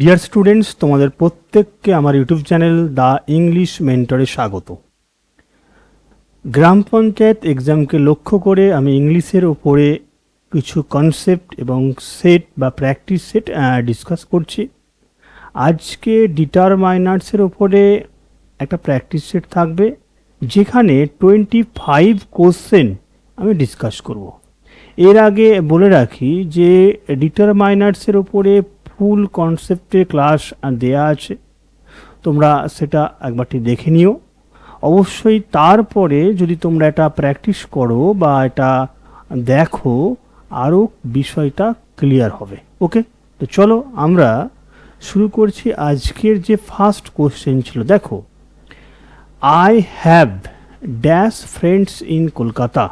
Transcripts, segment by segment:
Dear students, তোমাদের প্রত্যেককে আমার ইউটিউব চ্যানেল দ্য ইংলিশ মেন্টরে স্বাগত। গ্রাম পঞ্চায়েত এক্সামকে লক্ষ্য করে আমি ইংলিশের ওপরে কিছু কনসেপ্ট এবং সেট বা প্র্যাকটিস সেট ডিসকাস করছি। আজকে ডিটারমাইনার্সের ওপরে একটা প্র্যাকটিস সেট থাকবে, যেখানে 25 কোশ্চেন আমি ডিসকাস করব। এর আগে বলে রাখি যে ডিটারমাইনার্সের ওপরে ফুল কনসেপ্টের ক্লাস দেয়া আছে, তোমরা সেটা একবারটি দেখে নিও। অবশ্যই তারপরে যদি তোমরা এটা প্র্যাকটিস করো বা এটা দেখো, আরও বিষয়টা ক্লিয়ার হবে। ওকে, তো চলো আমরা শুরু করছি। আজকের যে ফার্স্ট কোশ্চেন ছিল, দেখো, I have dash friends in Kolkata.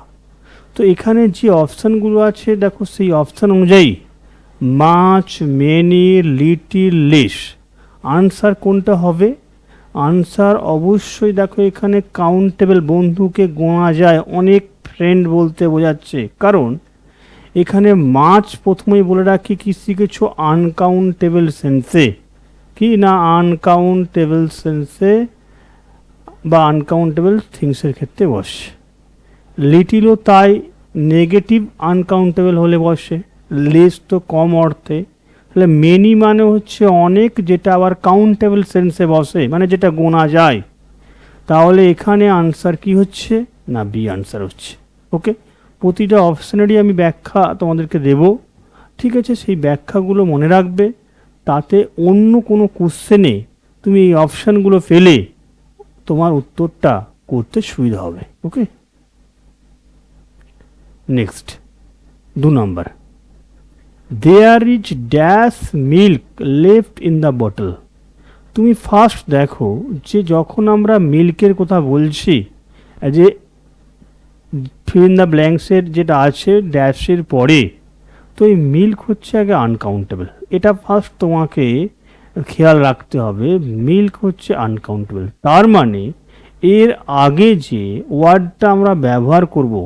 তো এখানে যে অপশানগুলো আছে, দেখো সেই অপশান অনুযায়ী much, many, little, less, answer কোনটা হবে? আনসার অবশ্যই দেখো এখানে কাউন্টেবল, বন্ধুকে গোনা যায়, অনেক ফ্রেন্ড বলতে বোঝাচ্ছে। কারণ এখানে মাছ প্রথমেই বলে রাখি কি শিখেছো, আনকাউন্টেবল সেন্সে, কি না আনকাউন্টেবল সেন্সে বা আনকাউন্টেবল থিংসের ক্ষেত্রে বসে। লিটিলও তাই, নেগেটিভ আনকাউন্টেবল হলে বসে। লেস তো কম অর্থে। তাহলে মেনি মানে হচ্ছে অনেক, যেটা আবার কাউন্টেবল সেন্সে বসে, মানে যেটা গোনা যায়। তাহলে এখানে আনসার কি হচ্ছে না, বি আনসার হচ্ছে। ওকে, প্রতিটা অপশানেরই আমি ব্যাখ্যা তোমাদেরকে দেব, ঠিক আছে? সেই ব্যাখ্যাগুলো মনে রাখবে, তাতে অন্য কোনো কোশ্চেনে তুমি এই অপশানগুলো ফেলে তোমার উত্তরটা করতে সুবিধা হবে। ওকে, নেক্সট 2 নম্বর, there is dash milk left in the bottle. তুমি ফার্স্ট দেখো যে যখন আমরা মিল্কের কথা বলছি, যে ফিল ইন দ্য ব্ল্যাঙ্কসের যেটা আছে ড্যাশের পরে, তো এই মিল্ক হচ্ছে আগে আনকাউন্টেবল। এটা ফার্স্ট তোমাকে খেয়াল রাখতে হবে, মিল্ক হচ্ছে আনকাউন্টেবল। তার মানে এর আগে যে ওয়ার্ডটা আমরা ব্যবহার করব,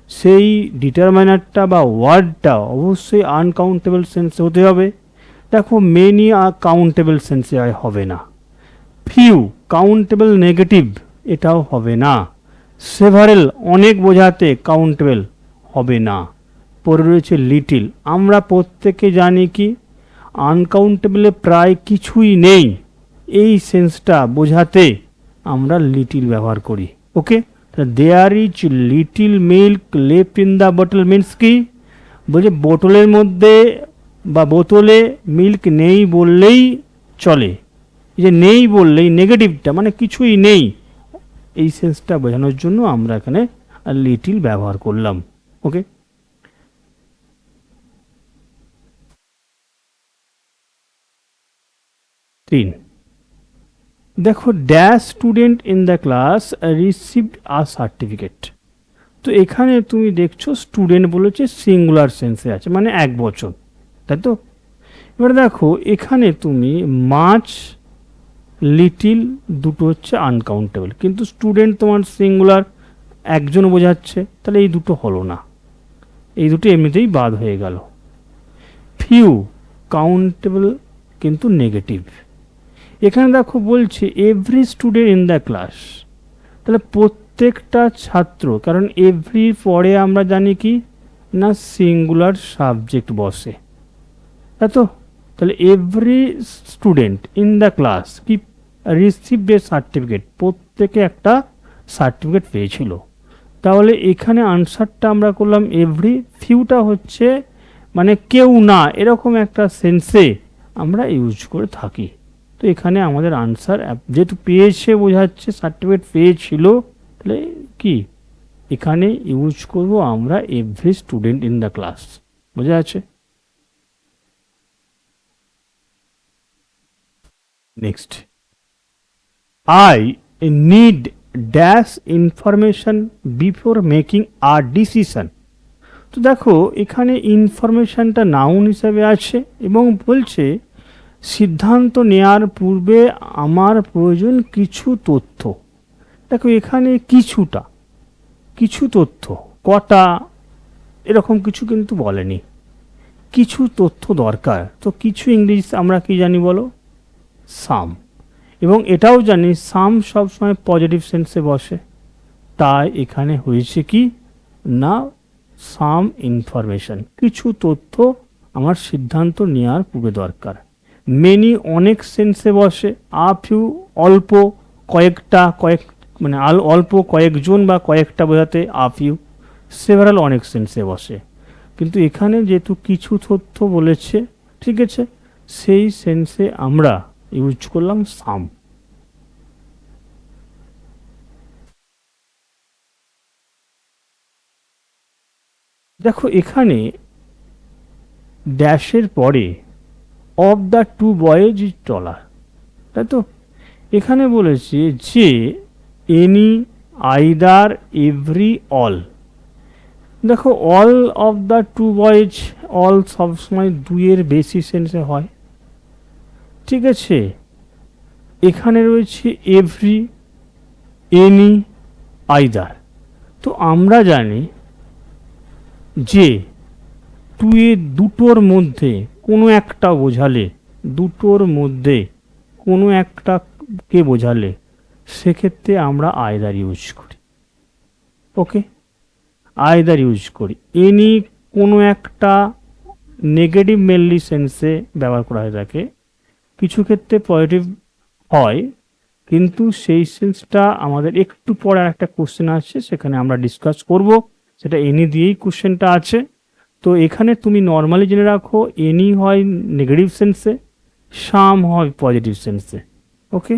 সেই ডিটারমাইনারটা বা ওয়ার্ডটা অবশ্যই আনকাউন্টেবল সেন্সে হতে হবে। দেখো মেনি কাউন্টেবল সেন্সে হবে না, ফিউ কাউন্টেবল নেগেটিভ এটাও হবে না, সেভারেল অনেক বোঝাতে কাউন্টেবল হবে না। পরে রয়েছে লিটিল। আমরা প্রত্যেকে জানি কি আনকাউন্টেবলে প্রায় কিছুই নেই, এই সেন্সটা বোঝাতে আমরা লিটিল ব্যবহার করি। Okay, there is little milk left in the bottle means কি বলছে, বোতলের মধ্যে বা বোতলে মিল্ক নেই বললেই চলে। যে নেই বললেই নেগেটিভটা মানে কিছুই নেই, এই সেন্সটা বোঝানোর জন্য আমরা এখানে লিটিল ব্যবহার করলাম। ওকে, তিন, দেখো dash student in the class received a certificate. তো এখানে তুমি দেখছো স্টুডেন্ট বলেছে, সিঙ্গুলার সেন্সে আছে, মানে এক বচন, তাই তো? এবার দেখো এখানে তুমি মাছ, লিটিল দুটো হচ্ছে আনকাউন্টেবল, কিন্তু স্টুডেন্ট তোমার সিঙ্গুলার, একজন বোঝাচ্ছে, তাহলে এই দুটো হলো না, এই দুটো এমনিতেই বাদ হয়ে গেল। ফিউ কাউন্টেবল কিন্তু নেগেটিভ। এখানে দেখো বলছে every student in the class, তাহলে প্রত্যেকটা ছাত্র, কারণ এভরি পরে আমরা জানি কি না সিঙ্গুলার সাবজেক্ট বসে, তাই তো? তাহলে every student in the class কি রিসিভড এ সার্টিফিকেট, প্রত্যেকে একটা সার্টিফিকেট পেয়েছিল। তাহলে এখানে আনসারটা আমরা করলাম এভরি। ফিউটা হচ্ছে মানে কেউ না, এরকম একটা সেন্সে আমরা ইউজ করে থাকি। তো এখানে আমাদের আনসার যেহেতু পেয়েছে বোঝাচ্ছে, সার্টিফিকেট পেয়েছিল, তাহলে কি এখানে ইউজ করব আমরা every student in the class. বোঝা আছে? Next, I need dash information before making a decision. তো দেখো এখানে ইনফরমেশনটা নাউন হিসাবে আছে এবং বলছে সিদ্ধান্ত নেওয়ার পূর্বে আমার প্রয়োজন কিছু তথ্য। দেখো এখানে কিছুটা, কিছু তথ্য, কটা, এরকম কিছু কিন্তু বলেনি। কিছু তথ্য দরকার, তো কিছু ইংলিশ আমরা কি জানি বলো, সাম। এবং এটাও জানি সাম সবসময় পজিটিভ সেন্সে বসে, তাই এখানে হয়েছে কি না, সাম ইনফরমেশন, কিছু তথ্য আমার সিদ্ধান্ত নেওয়ার পূর্বে দরকার। মেনি অনেক সেন্সে বসে, আ ফিউ অল্প, কয়েকটা কয়েক মানে অল্প কয়েকজন বা কয়েকটা বোঝাতে আ ফিউ, সেভারাল অনেক সেন্সে বসে। কিন্তু এখানে যেহেতু কিছু তথ্য বলেছে, ঠিক আছে, সেই সেন্সে আমরা ইউজ করলাম সাম। দেখো এখানে ড্যাশের পরে of the two boys is taller, তাই তো। এখানে বলেছে যে এনি, আইদার, এভরি, অল। দেখো all of the two boys, all সবসময় দুইয়ের বেশি সেন্সে হয়, ঠিক আছে। এখানে রয়েছে এভরি, এনি, আইদার। তো আমরা জানি যে টু এ দুটোর মধ্যে কোনো একটা বোঝালে, দুটোর মধ্যে কোনো একটাকে বোঝালে সেক্ষেত্রে আমরা আইদার ইউজ করি। ওকে, আইদার ইউজ করি। এনি কোনো একটা নেগেটিভ মেনলি সেন্সে ব্যবহার করা হয়ে থাকে, কিছু ক্ষেত্রে পজিটিভ হয়, কিন্তু সেই সেন্সটা আমাদের একটু পরে একটা কোশ্চেন আছে, সেখানে আমরা ডিসকাস করব, সেটা এনি দিয়েই কোশ্চেনটা আছে। তো এখানে তুমি নর্মালি জেনে রাখো এনি হয় নেগেটিভ সেন্সে, সাম হয় পজিটিভ সেন্সে। ওকে,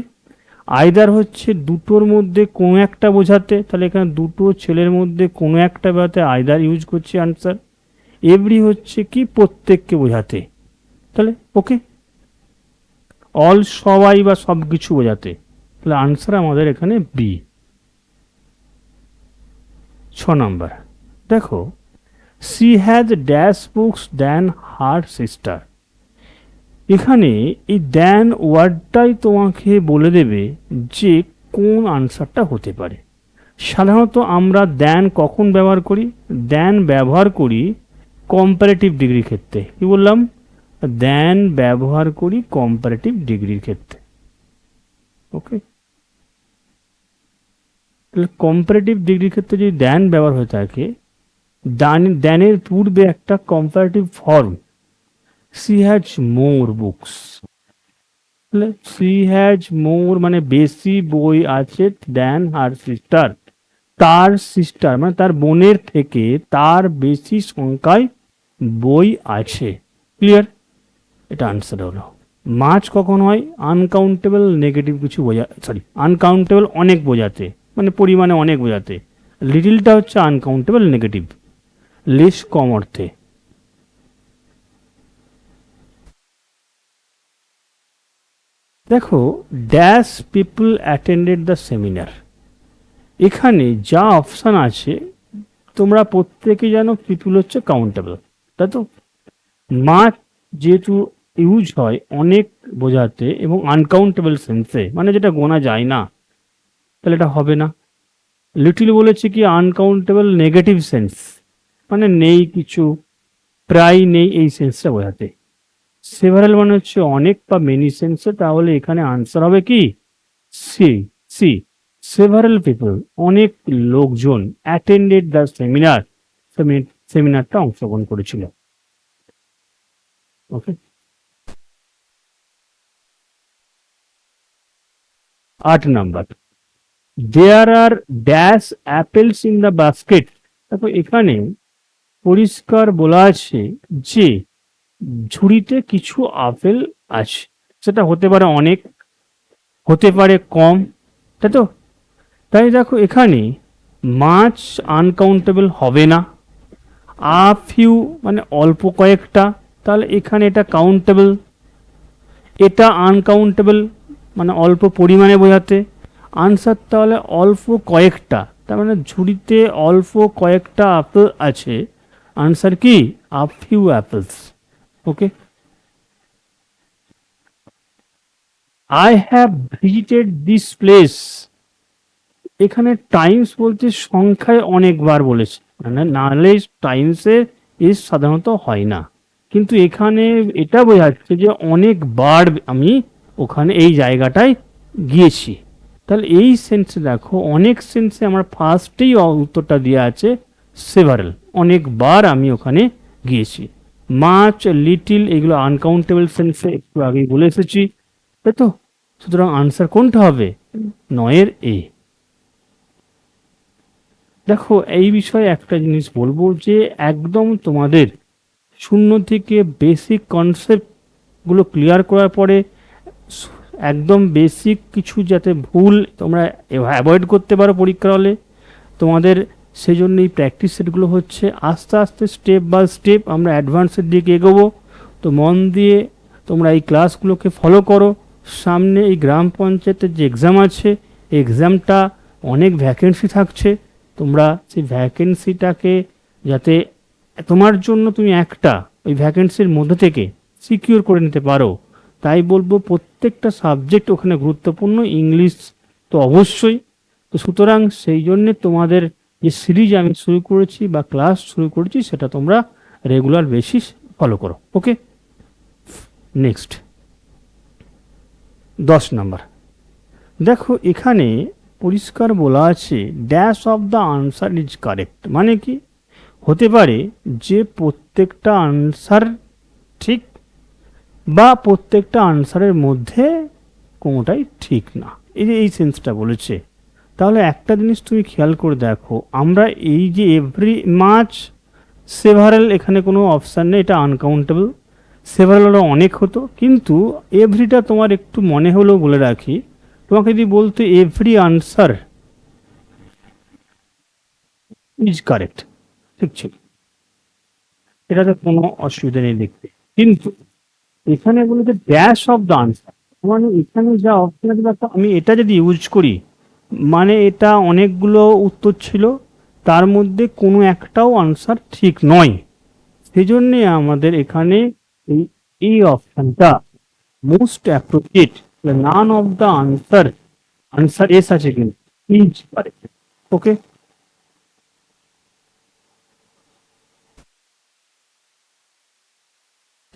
আইদার হচ্ছে দুটোর মধ্যে কোনো একটা বোঝাতে, তাহলে এখানে দুটো ছেলের মধ্যে কোনো একটা বোঝাতে আইদার ইউজ করছি আনসার। এভরি হচ্ছে কি প্রত্যেককে বোঝাতে, তাহলে ওকে। অল সবাই বা সব কিছু বোঝাতে, তাহলে আনসার আমাদের এখানে বি। 6 নম্বর, দেখো she has dash books than her sister. এখানে এই দ্যান ওয়ার্ডটাই তোমাকে বলে দেবে যে কোন আনসারটা হতে পারে। সাধারণত আমরা দ্যান কখন ব্যবহার করি, দ্যান ব্যবহার করি কম্পারেটিভ ডিগ্রির ক্ষেত্রে। কি বললাম, দ্যান ব্যবহার করি কম্পারেটিভ ডিগ্রির ক্ষেত্রে। ওকে, তাহলে কম্পারেটিভ ডিগ্রির ক্ষেত্রে যদি দ্যান ব্যবহার হয়ে থাকে, দ্যানের পূর্বে একটা comparative form, she has more books, তাহলে সি হ্যাজ মোর মানে বেশি বই আছে দ্যান হার সিস্টার, তার সিস্টার মানে তার বোনের থেকে তার বেশি সংখ্যায় বই আছে। ক্লিয়ার, এটা আনসার হলো। মাছ কখন হয়, আনকাউন্টেবল নেগেটিভ কিছু বোঝা, সরি আনকাউন্টেবল অনেক বোঝাতে, মানে পরিমাণে অনেক বোঝাতে। লিটিলটা হচ্ছে আনকাউন্টেবল নেগেটিভ, লেস কম অর্থে। দেখো dash people attended the seminar, এখানে যা অপশান আছে তোমরা প্রত্যেকে জানো পিপুল হচ্ছে কাউন্টেবল, তাই তো। মাছ যেহেতু ইউজ হয় অনেক বোঝাতে এবং আনকাউন্টেবল সেন্সে, মানে যেটা গোনা যায় না, তাহলে এটা হবে না। লিটিল বলেছে কি আনকাউন্টেবল নেগেটিভ সেন্স, মানে নেই কিছু, প্রায় নেই, এই সেন্সটা বোঝাতে। সেভারাল মানে হচ্ছে অনেক বা মেনি সেন্সে, তাহলে এখানে আনসার হবে কি সি। সি, সেভারাল পিপল অনেক লোকজন অ্যাটেন্ডেড দ্য সেমিনার, সেমিনারটা অংশগ্রহণ করেছিল। ওকে, 8 নম্বর, there are dash apples in the basket. দেখো এখানে পরিষ্কার বলা আছে যে ঝুড়িতে কিছু আপেল আছে, সেটা হতে পারে অনেক, হতে পারে কম, তাই তো। তাই দেখো এখানে মাছ আনকাউন্টেবল হবে না, আ ফিউ মানে অল্প কয়েকটা, তাহলে এখানে এটা কাউন্টেবল, এটা আনকাউন্টেবল মানে অল্প পরিমাণে বোঝাতে। আনসার তাহলে অল্প কয়েকটা, তার মানে ঝুড়িতে অল্প কয়েকটা আপেল আছে, আনসার কি a few apples. Okay, I have visited this place, এখানে টাইমস বলতে সংখ্যায় অনেকবার বলেছে, মানে নাহলে টাইমসে এস সাধারণত হয় না, কিন্তু এখানে এটা বোঝাচ্ছে যে অনেকবার আমি ওখানে এই জায়গাটায় গিয়েছি। তাহলে এই সেন্সে দেখো, অনেক সেন্সে আমার ফার্স্টেই উত্তরটা দেওয়া আছে সেভারেল, অনেকবার আমি ওখানে গিয়েছি। মাচ, লিটিল এগুলো আনকাউন্টেবল সেন্সে একটু আগেই বলে এসেছি, তাই তো? সুতরাং আনসার কোনটা হবে? নয়ের এ। দেখো এই বিষয়ে একটা জিনিস বলবো যে একদম তোমাদের শূন্য থেকে বেসিক কনসেপ্টগুলো ক্লিয়ার করার পরে একদম বেসিক কিছু যাতে ভুল তোমরা অ্যাভয়েড করতে পারো পরীক্ষার হলে, তোমাদের সেই জন্য এই প্র্যাকটিস সেটগুলো হচ্ছে। আস্তে আস্তে স্টেপ বাই স্টেপ আমরা অ্যাডভান্সের দিকে এগোবো। তো মন দিয়ে তোমরা এই ক্লাসগুলোকে ফলো করো। সামনে এই গ্রাম পঞ্চায়েতের যে এক্সাম আছে, এই এক্সামটা অনেক ভ্যাকেন্সি থাকছে, তোমরা সেই ভ্যাকেন্সিটাকে যাতে তোমার জন্য তুমি একটা ওই ভ্যাকেন্সির মধ্যে থেকে সিকিউর করে নিতে পারো, তাই বলবো প্রত্যেকটা সাবজেক্ট ওখানে গুরুত্বপূর্ণ, ইংলিশ তো অবশ্যই। তো সুতরাং সেই জন্যে তোমাদের যে সিরিজ আমি শুরু করেছি বা ক্লাস শুরু করেছি সেটা তোমরা রেগুলার বেসিস ফলো করো। ওকে, নেক্সট 10 নাম্বার। দেখো এখানে পরিষ্কার বলা আছে dash of the answer is correct, মানে কি হতে পারে যে প্রত্যেকটা আনসার ঠিক বা প্রত্যেকটা আনসারের মধ্যে কোনোটাই ঠিক না, এই যে এই সেন্সটা বলেছে। তাহলে একটা জিনিস তুমি খেয়াল করে দেখো, আমরা এই যে এভরি মাচ সেভারেল এখানে কোনো অপশান নেই, এটা আনকাউন্টেবল। সেভারেল হলো অনেক হতো, কিন্তু এভরিটা তোমার একটু মনে হলেও বলে রাখি, তোমাকে যদি বলতো এভরি আনসার ইজ কারেক্ট, ঠিক ছিল, এটাতে কোনো অসুবিধা নেই দেখতে। কিন্তু এখানে বলেছে ড্যাশ অফ দ্য আনসার, মানে এখানে যা অপশন আছে আমি এটা যদি ইউজ করি, মানে এটা অনেকগুলো উত্তর ছিল, তার মধ্যে কোনো একটাও আনসার ঠিক নয়। সেই জন্যে আমাদের এখানে এই এই অপশনটা most appropriate. None of the answer, answer S আছে কিন্তু is correct. Okay,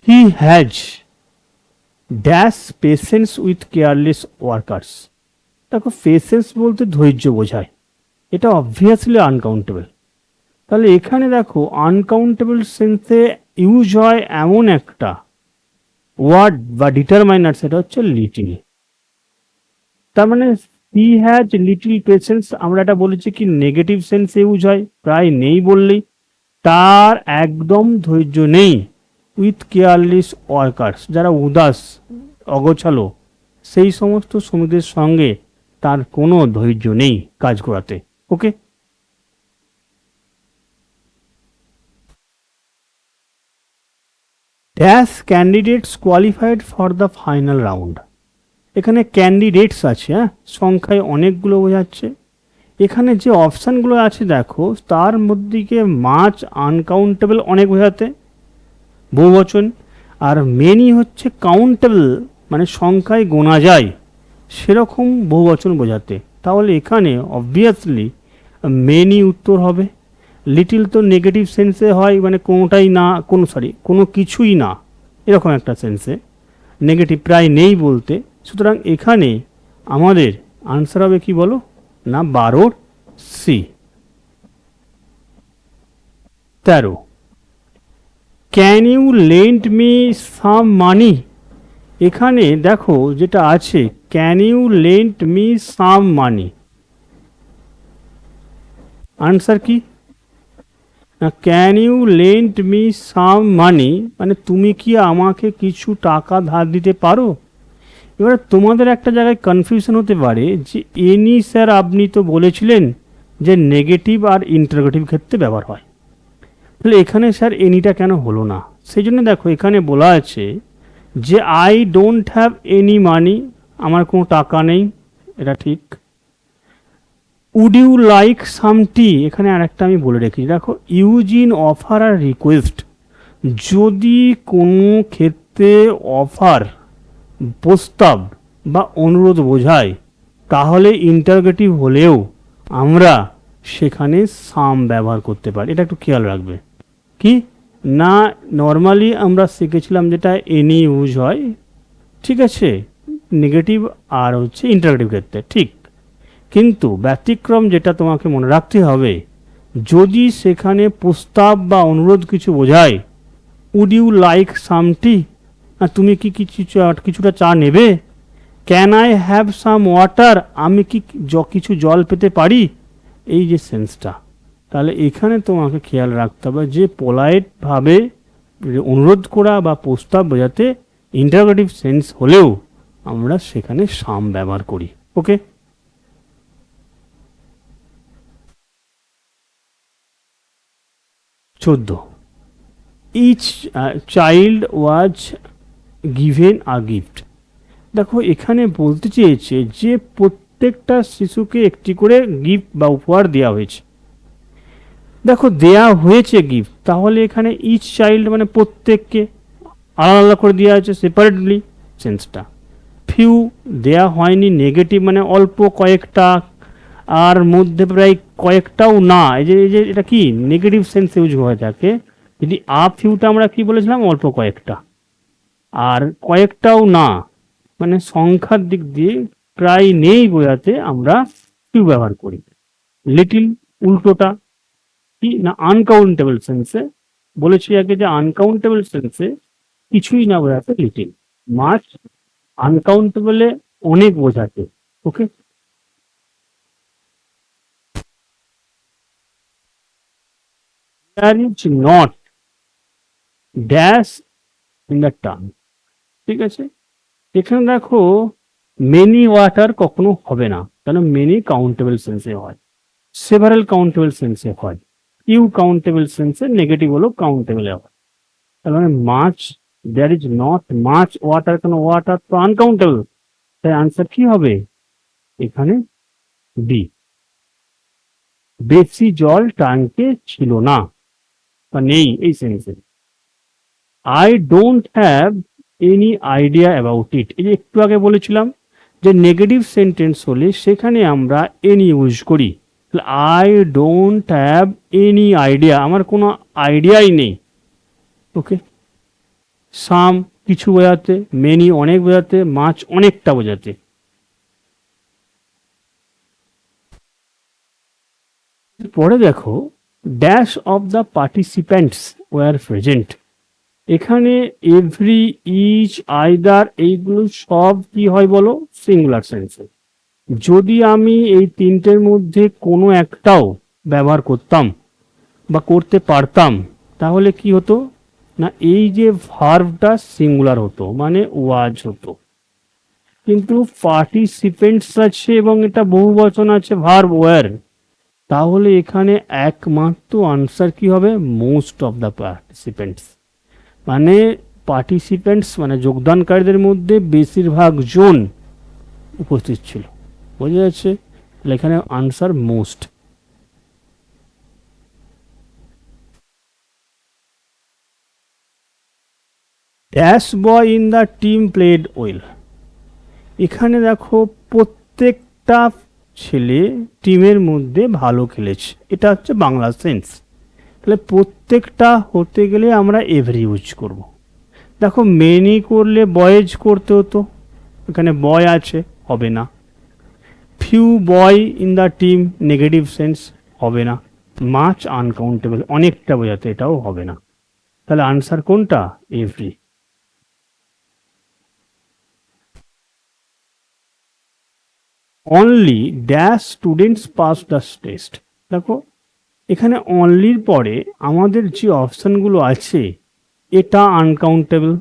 he has dash patience with careless workers. দেখো পেশেন্স বলতে ধৈর্য বোঝায়, এটা অবভিয়াসলি আনকাউন্টেবল। তাহলে এখানে দেখো আনকাউন্টেবল সেন্সে ইউজ হয় এমন একটা ওয়ার্ড বা ডিটারমাইনার, সেটা হচ্ছে লিটিল। তার মানে হি হ্যাজ লিটিল পেশেন্স, আমরা এটা বলেছি কি নেগেটিভ সেন্সে ইউজ হয়, প্রায় নেই বললেই, তার একদম ধৈর্য নেই। উইথ কেয়ারলেস ওয়ার্কার্স, যারা উদাস অগোছালো সেই সমস্ত শ্রমিকদের সঙ্গে তার কোনো ধৈর্য নেই কাজ করাতে। Okay, dash candidates qualified for the final round. এখানে ক্যান্ডিডেটস আছে, হ্যাঁ, সংখ্যায় অনেকগুলো বোঝাচ্ছে। এখানে যে অপশানগুলো আছে দেখো, তার মধ্যে গিয়ে মাছ আনকাউন্টেবল অনেক বোঝাতে বহুবচন, আর মেনি হচ্ছে কাউন্টেবল মানে সংখ্যায় গোনা যায় সেরকম বহুবচন বোঝাতে। তাহলে এখানে অবভিয়াসলি মেনি উত্তর হবে। লিটিল তো নেগেটিভ সেন্সে হয়, মানে কোনোটাই না, কোনো কিছুই না, এরকম একটা সেন্সে নেগেটিভ, প্রায় নেই বলতে। সুতরাং এখানে আমাদের আনসার হবে কি বলো না, 12 C. 13, can you lend me some money. এখানে দেখো যেটা আছে, can you lend me some money, answer কি না, can you lend me some money মানে তুমি কি আমাকে কিছু টাকা ধার দিতে পারো। এবারে তোমাদের একটা জায়গায় কনফিউশন হতে পারে যে এনি স্যার আপনি তো বলেছিলেন যে নেগেটিভ আর ইন্টারোগেটিভ ক্ষেত্রে ব্যবহার হয়, তাহলে এখানে স্যার এনিটা কেন হলো না। সেই জন্য দেখো এখানে বলা আছে যে I don't have any money, আমার কোনো টাকা নেই, এটা ঠিক। Would you like some tea, এখানে আরেকটা আমি বলে রেখেছি, দেখো ইউজ ইন অফার আর রিকোয়েস্ট, যদি কোনো ক্ষেত্রে অফার প্রস্তাব বা অনুরোধ বোঝায় তাহলে ইন্টারোগেটিভ হলেও আমরা সেখানে সাম ব্যবহার করতে পারি, এটা একটু খেয়াল রাখবে। কি না নর্মালি আমরা শিখেছিলাম যেটা এনি ইউজ হয়, ঠিক আছে, নেগেটিভ আর হচ্ছে ইন্টারোগেটিভ ক্ষেত্রে, ঠিক। কিন্তু ব্যতিক্রম যেটা তোমাকে মনে রাখতে হবে, যদি সেখানে প্রস্তাব বা অনুরোধ কিছু বোঝায়, উড ইউ লাইক সাম টি, তুমি কি কিছুটা চা নেবে, can I have some water, আমি কি কিছু জল পেতে পারি, এই যে সেন্সটা, তাহলে এখানে তোমাকে খেয়াল রাখতে হবে যে পোলাইটভাবে অনুরোধ করা বা প্রস্তাব বোঝাতে ইন্টারোগেটিভ সেন্স হলেও আমরা সেখানে সাম ব্যবহার করি। Okay, 14, each child was given a gift. দেখো এখানে বলতে চেয়েছে যে প্রত্যেকটা শিশুকে একটি করে গিফট বা উপহার দেওয়া হয়েছে। দেখো দেয়া হয়েছে গিফট, তাহলে এখানে ইচ চাইল্ড মানে প্রত্যেককে আলাদা আলাদা করে দেওয়া হয়েছে সেপারেটলি, সেন্সটা। ফিউ দেয়া হয়নি, নেগেটিভ মানে অল্প কয়েকটা, আর মধ্যে প্রায় কয়েকটাও না, এই যে এটা কি নেগেটিভ সেন্স ইউজ হয়ে থাকে। যদি আ ফিউটা আমরা কি বলেছিলাম, অল্প কয়েকটা, আর কয়েকটাও না মানে সংখ্যার দিক দিয়ে প্রায় নেই বোঝাতে আমরা ফিউ ব্যবহার করি। লিটিল উল্টোটা কি না, আনকাউন্টেবল সেন্সে বলেছি আগে যে আনকাউন্টেবল সেন্সে কিছুই না বোঝাতে লিটিল, মাছ আনকাউন্টেবলে অনেক বোঝাতে। Okay, there is not dash in the tin, ঠিক আছে। এখানে দেখো মেনি ওয়াটার কখনো হবে না, কারণ মেনি কাউন্টেবল সেন্সে হয়, সেভারাল কাউন্টেবল সেন্সে হয়, ইউ কাউন্টেবল সেন্সে নেগেটিভ হলো কাউন্টেবলে হয়। তার মানে much, there is not much water, কেন ওয়াটার তো আনকাউন্টেবল, তাই আনসার কি হবে এখানে ডি, বেশি জল ট্যাঙ্কে ছিল না বা নেই এই সেন্সে। I don't have any idea about it, এই যে একটু আগে বলেছিলাম যে নেগেটিভ সেন্টেন্স হলে সেখানে আমরা এনি ইউজ করি। I don't have any idea, আমার কোনো আইডিয়াই নেই। ওকে, সাম কিছু বোঝাতে, মেনি অনেক বোঝাতে, মাছ অনেকটা বোঝাতে। পরে দেখো dash of the participants were present, এখানে এভরি, ইচ, আইদার এইগুলো সব কি হয় বলো, সিঙ্গুলার সেন্সে। যদি আমি এই তিনটের মধ্যে কোনো একটাও ব্যবহার করতাম বা করতে পারতাম, তাহলে কি হতো না, এই যে ভার্বটা সিঙ্গুলার হতো মানে ওয়াজ হতো, কিন্তু পার্টিসিপেন্টস আছে এবং এটা বহু বচন আছে ভার্ব ওয়ার, তাহলে এখানে একমাত্র আনসার কি হবে, মোস্ট অফ দ্য পার্টিসিপেন্টস, মানে পার্টিসিপেন্টস মানে যোগদানকারীদের মধ্যে বেশিরভাগ জন উপস্থিত ছিল, বোঝা যাচ্ছে, তাহলে এখানে answer most. Dash boy in the team played well, এখানে দেখো প্রত্যেকটা ছেলে টিমের মধ্যে ভালো খেলেছে, এটা হচ্ছে বাংলা সেন্স। তাহলে প্রত্যেকটা হতে গেলে আমরা এভরি ইউজ করব। দেখো মেনি করলে বয়েজ করতে হতো, এখানে বয় আছে, হবে না। Few boy in the team negative sense, হবে না। মাছ আনকাউন্টেবল অনেকটা বোঝাতে, এটাও হবে না। তাহলে আনসার কোনটা, every. Only dash students pass the test, দেখো এখানে অনলির পরে আমাদের যে অপশানগুলো আছে, এটা আনকাউন্টেবল,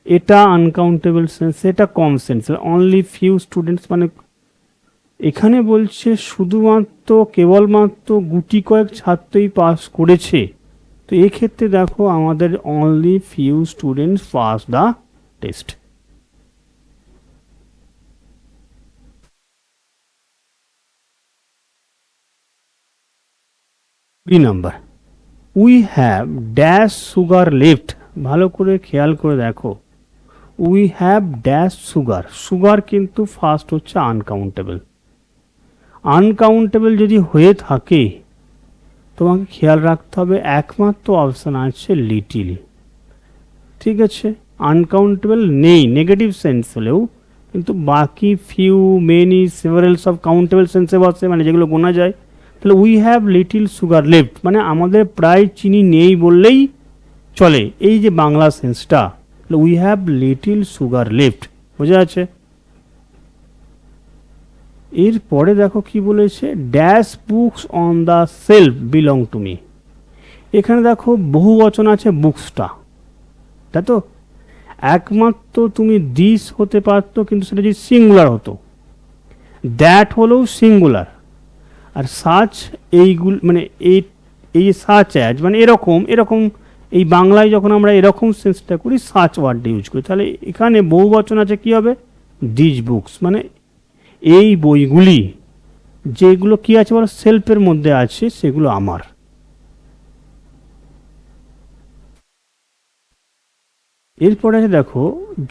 এটা আনকাউন্টেবল সেন্স, এটা কম সেন্স। অনলি ফিউ স্টুডেন্টস মানে এখানে বলছে শুধুমাত্র কেবলমাত্র গুটি কয়েক ছাত্রই পাস করেছে, তো এক্ষেত্রে দেখো আমাদের only few students pass the test. 3 number, we have dash sugar left, ভালো করে খেয়াল করে দেখো, we have dash sugar, sugar কিন্তু ফার্স্ট হচ্ছে আনকাউন্টেবল। আনকাউন্টেবল যদি হয়ে থাকে তোমাকে খেয়াল রাখতে হবে একমাত্র অপশান আছে লিটিল, ঠিক আছে। আনকাউন্টেবল নেই নেগেটিভ সেন্স হলেও, কিন্তু বাকি ফিউ, মেনি, সেভারেল সব কাউন্টেবল সেন্সে বসে, মানে যেগুলো গোনা যায়। তাহলে we have little sugar left, মানে আমাদের প্রায় চিনি নেই বললেই চলে, এই যে বাংলা সেন্সটা। তাহলে we have little sugar left, বোঝা আছে। এরপরে দেখো কি বলেছে, dash books on the self belong to me. এখানে দেখো বহু বচন আছে বুকসটা, তাই তো। একমাত্র তুমি দিস হতে পারতো, কিন্তু সেটা যদি সিঙ্গুলার হতো, দ্যাট হলেও সিঙ্গুলার। আর সাচ, এইগুলো মানে এই সাচ অ্যাজ মানে এরকম এরকম, এই বাংলায় যখন আমরা এরকম সেন্সটা করি সাচ ওয়ার্ডটা ইউজ করি, তাহলে এখানে বহু বচন আছে কি হবে, দিজ বুকস, মানে এই বইগুলি, যেগুলো কি আছে বলো সেলফের মধ্যে আছে, সেগুলো আমার। এরপরে আছে দেখো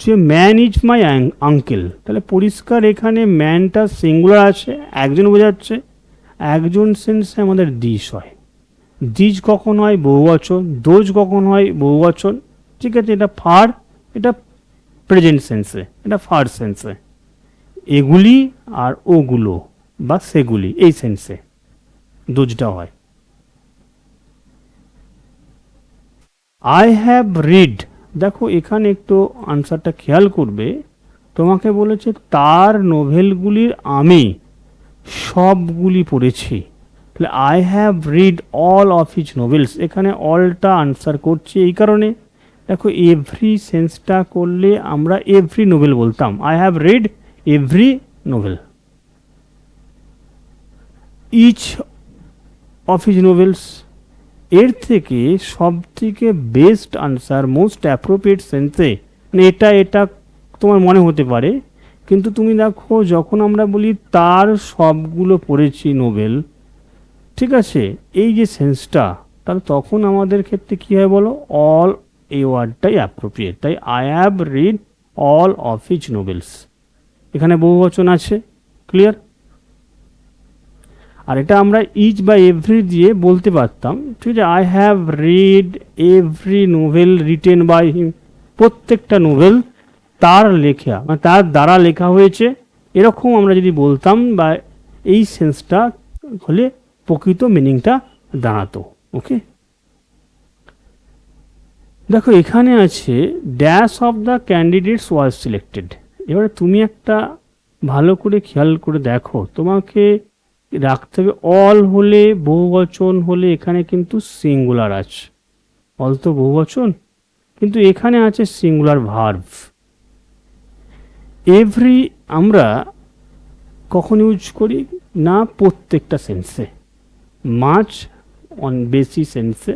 যে ম্যান ইজ মাই আঙ্কেল, তাহলে পরিষ্কার এখানে ম্যানটা সিঙ্গুলার আছে, একজন বোঝাচ্ছে, একজন সেন্সে আমাদের দিস হয়। দিজ কখন হয় বহুবচন, দোজ কখন হয় বহুবচন, ঠিক আছে। এটা ফার, এটা প্রেজেন্ট সেন্সে, এটা ফার সেন্সে। এগুলি আর ওগুলো বা সেগুলি এই সেন্সে দোজটা হয়। আই হ্যাভ রিড, দেখো এখানে একটু আনসারটা খেয়াল করবে, তোমাকে বলেছে তার নোভেলগুলির আমি সবগুলি পড়েছি। তাহলে I have read all of his novels, এখানে অলটা আনসার করছে এই কারণে, দেখো এভরি সেন্সটা করলে আমরা এভরি নোভেল বলতাম, I have read every novel. Each of his novels, এর থেকে সব থেকে বেস্ট আনসার মোস্ট অ্যাপ্রোপ্রিয়েট সেন্সে, মানে এটা এটা তোমার মনে হতে পারে, কিন্তু তুমি দেখো যখন আমরা বলি তার সবগুলো পড়েছি নোভেল, ঠিক আছে, এই যে সেন্সটা, তাহলে তখন আমাদের ক্ষেত্রে কী হয় বলো, অল, এই ওয়ার্ডটাই অ্যাপ্রোপ্রিয়েট। তাই I have read all of his novels, এখানে বহুবচন আছে, ক্লিয়ার। আর এটা আমরা ইচ বা এভরি দিয়ে বলতে পারতাম, ঠিক আছে, I have read every novel written by him, প্রত্যেকটা নোভেল তার লেখা, মানে তার দ্বারা লেখা হয়েছে, এরকম আমরা যদি বলতাম, বা এই সেন্সটা হলে প্রকৃত মিনিংটা দাঁড়াতো। ওকে, দেখো এখানে আছে dash of the candidates was selected. এবারে তুমি একটা ভালো করে খেয়াল করে দেখো, তোমাকে রাখতে হবে অল হলে বহুবচন হলে এখানে কিন্তু সিঙ্গুলার আছে, অল তো বহুবচন, কিন্তু এখানে আছে সিঙ্গুলার ভার্ব। এভরি আমরা কখন ইউজ করি না, প্রত্যেকটা সেন্সে, মাছ অন বেশি সেন্সে,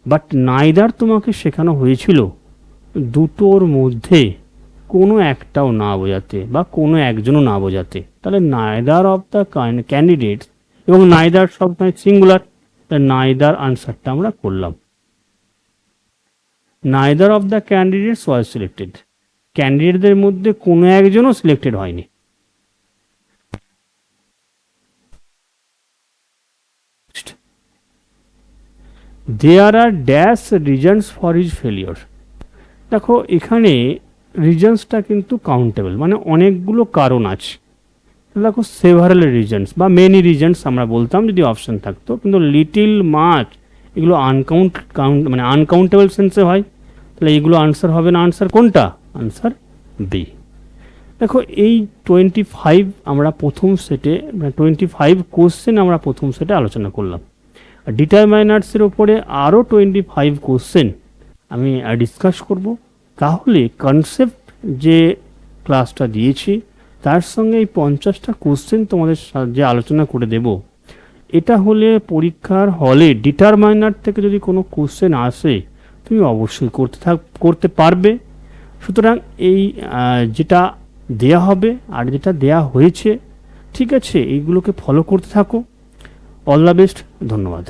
বাট নাইদার তোমাকে শেখানো হয়েছিল দুটোর মধ্যে কোনো একটাও না বোঝাতে বা কোনো একজনও না বোঝাতে। তাহলে নাইদার অফ দ্য ক্যান্ডিডেটস এবং নাইদার সবসময় সিঙ্গুলার, তাহলে নাইদার আনসারটা আমরা করলাম। Neither of the candidates was selected, ক্যান্ডিডেটদের মধ্যে কোনো একজনও সিলেক্টেড হয়নি। There are dash reasons for his failure, দেখো এখানে রিজনসটা কিন্তু কাউন্টেবল, মানে অনেকগুলো কারণ আছে। দেখো সেভারাল রিজনস বা মেনি রিজনস আমরা বলতাম যদি অপশন থাকতো, কিন্তু লিটিল, মাচ এগুলো মানে আনকাউন্টেবল সেন্সে হয়, তাহলে এইগুলো আনসার হবে না। আনসার কোনটা? Answer B. দেখো এই 25 আমরা প্রথম সেটে, মানে 25 কোশ্চেন আমরা প্রথম সেটে আলোচনা করলাম। ডিটারমাইনার্সের ওপরে আরও 25 কোশ্চেন আমি ডিসকাস করব। তাহলে কনসেপ্ট যে ক্লাসটা দিয়েছি তার সঙ্গে এই 50টা কোশ্চেন তোমাদের যে আলোচনা করে দেব, এটা হলে পরীক্ষার হলে ডিটারমাইনার থেকে যদি কোনো কোশ্চেন আসে তুমি অবশ্যই করতে পারবে। সুতরাং এই যেটা দেয়া হবে আর যেটা দেয়া হয়েছে, ঠিক আছে, এইগুলোকে ফলো করতে থাকো। অল দ্য বেস্ট, ধন্যবাদ।